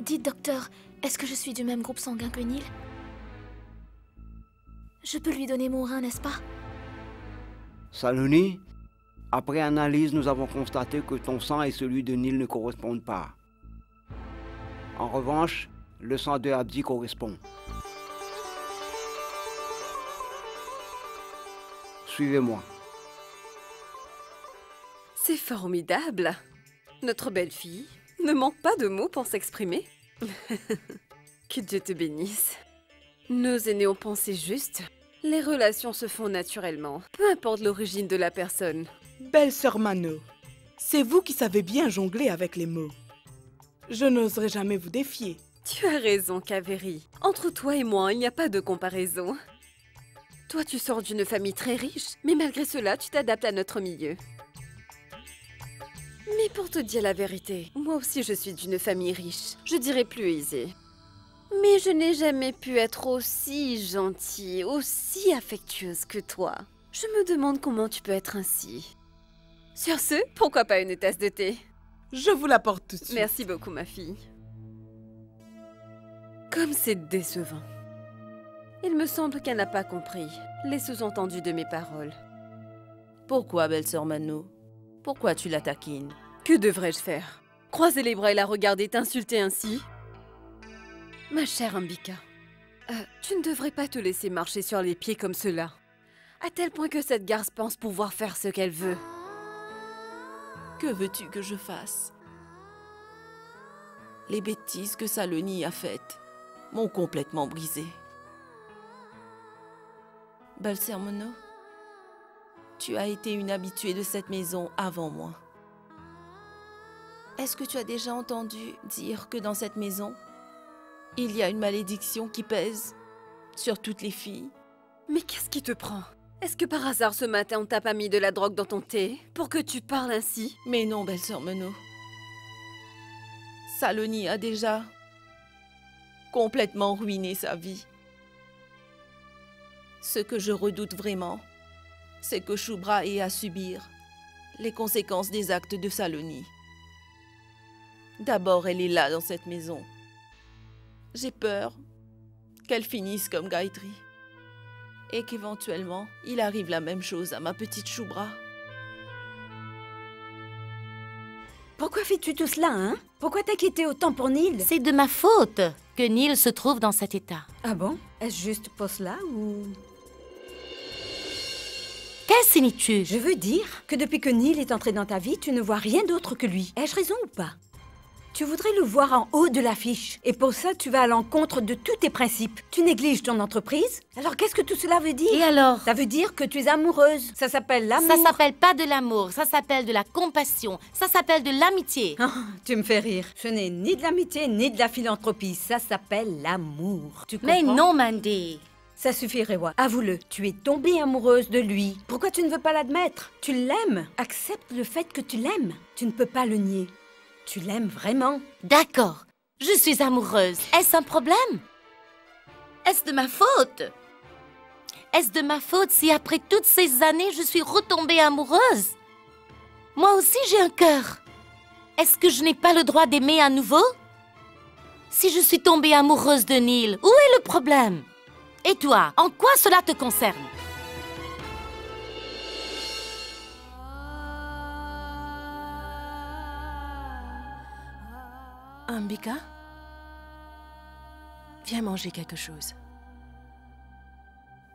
Dites, docteur, est-ce que je suis du même groupe sanguin que Neil? Je peux lui donner mon rein, n'est-ce pas? Saloni, après analyse, nous avons constaté que ton sang et celui de Neil ne correspondent pas. En revanche, le sang de Abdi correspond. Suivez-moi. C'est formidable. Notre belle-fille ne manque pas de mots pour s'exprimer. Que Dieu te bénisse. Nos aînés ont pensé juste. Les relations se font naturellement, peu importe l'origine de la personne. Belle sœur Mano, c'est vous qui savez bien jongler avec les mots. Je n'oserais jamais vous défier. Tu as raison, Kaveri. Entre toi et moi, il n'y a pas de comparaison. Toi, tu sors d'une famille très riche, mais malgré cela, tu t'adaptes à notre milieu. Mais pour te dire la vérité, moi aussi je suis d'une famille riche. Je dirais plus aisée. Mais je n'ai jamais pu être aussi gentille, aussi affectueuse que toi. Je me demande comment tu peux être ainsi. Sur ce, pourquoi pas une tasse de thé? Je vous l'apporte tout de suite. Merci beaucoup, ma fille. Comme c'est décevant. Il me semble qu'elle n'a pas compris les sous-entendus de mes paroles. Pourquoi, belle-sœur Mano? Pourquoi tu la taquines? Que devrais-je faire? Croiser les bras et la regarder t'insulter ainsi? Ma chère Ambika, tu ne devrais pas te laisser marcher sur les pieds comme cela. À tel point que cette garce pense pouvoir faire ce qu'elle veut. Que veux-tu que je fasse? Les bêtises que Saloni a faites m'ont complètement brisée. Belle-sœur Mano, tu as été une habituée de cette maison avant moi. Est-ce que tu as déjà entendu dire que dans cette maison, il y a une malédiction qui pèse sur toutes les filles? Mais qu'est-ce qui te prend? Est-ce que par hasard ce matin on t'a pas mis de la drogue dans ton thé pour que tu parles ainsi? Mais non, belle-sœur Mano. Saloni a déjà complètement ruiné sa vie. Ce que je redoute vraiment, c'est que Shubra ait à subir les conséquences des actes de Saloni. D'abord, elle est là dans cette maison. J'ai peur qu'elle finisse comme Gayatri et qu'éventuellement, il arrive la même chose à ma petite Shubra. Pourquoi fais-tu tout cela, hein? Pourquoi t'inquiéter autant pour Neil? C'est de ma faute que Neil se trouve dans cet état. Ah bon? Est-ce juste pour cela ou... Qu'insinues-tu? Je veux dire que depuis que Neil est entré dans ta vie, tu ne vois rien d'autre que lui. Ai-je raison ou pas? Tu voudrais le voir en haut de l'affiche. Et pour ça, tu vas à l'encontre de tous tes principes. Tu négliges ton entreprise. Alors qu'est-ce que tout cela veut dire? Et alors? Ça veut dire que tu es amoureuse. Ça s'appelle l'amour. Ça s'appelle pas de l'amour, ça s'appelle de la compassion, ça s'appelle de l'amitié. Ah, tu me fais rire. Ce n'est ni de l'amitié, ni de la philanthropie. Ça s'appelle l'amour. Tu comprends? Mais non, Mandy. Ça suffit, Rewa. Avoue-le, tu es tombée amoureuse de lui. Pourquoi tu ne veux pas l'admettre? Tu l'aimes. Accepte le fait que tu l'aimes. Tu ne peux pas le nier. Tu l'aimes vraiment. D'accord, je suis amoureuse. Est-ce un problème? Est-ce de ma faute? Est-ce de ma faute si après toutes ces années, je suis retombée amoureuse? Moi aussi, j'ai un cœur. Est-ce que je n'ai pas le droit d'aimer à nouveau? Si je suis tombée amoureuse de Neil, où est le problème? Et toi, en quoi cela te concerne? Ambika, viens manger quelque chose.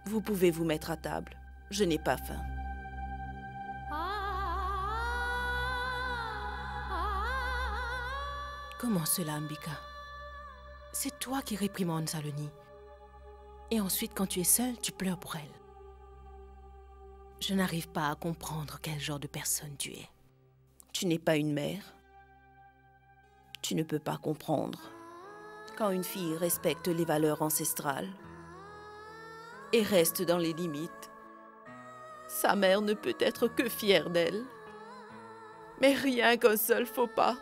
Vous pouvez vous mettre à table. Je n'ai pas faim. Comment cela, Ambika? C'est toi qui réprimandes Saloni. Et ensuite, quand tu es seule, tu pleures pour elle. Je n'arrive pas à comprendre quel genre de personne tu es. Tu n'es pas une mère. Tu ne peux pas comprendre quand une fille respecte les valeurs ancestrales et reste dans les limites. Sa mère ne peut être que fière d'elle. Mais rien qu'un seul faux pas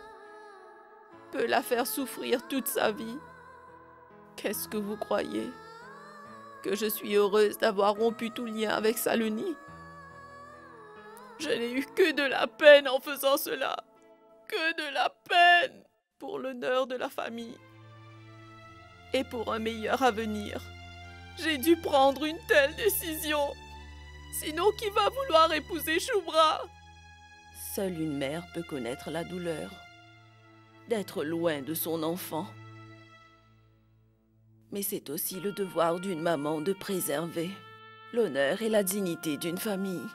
peut la faire souffrir toute sa vie. Qu'est-ce que vous croyez? Que je suis heureuse d'avoir rompu tout lien avec Saloni? Je n'ai eu que de la peine en faisant cela. Que de la peine pour l'honneur de la famille. et pour un meilleur avenir. J'ai dû prendre une telle décision. Sinon, qui va vouloir épouser Shubra? Seule une mère peut connaître la douleur d'être loin de son enfant. Mais c'est aussi le devoir d'une maman de préserver l'honneur et la dignité d'une famille.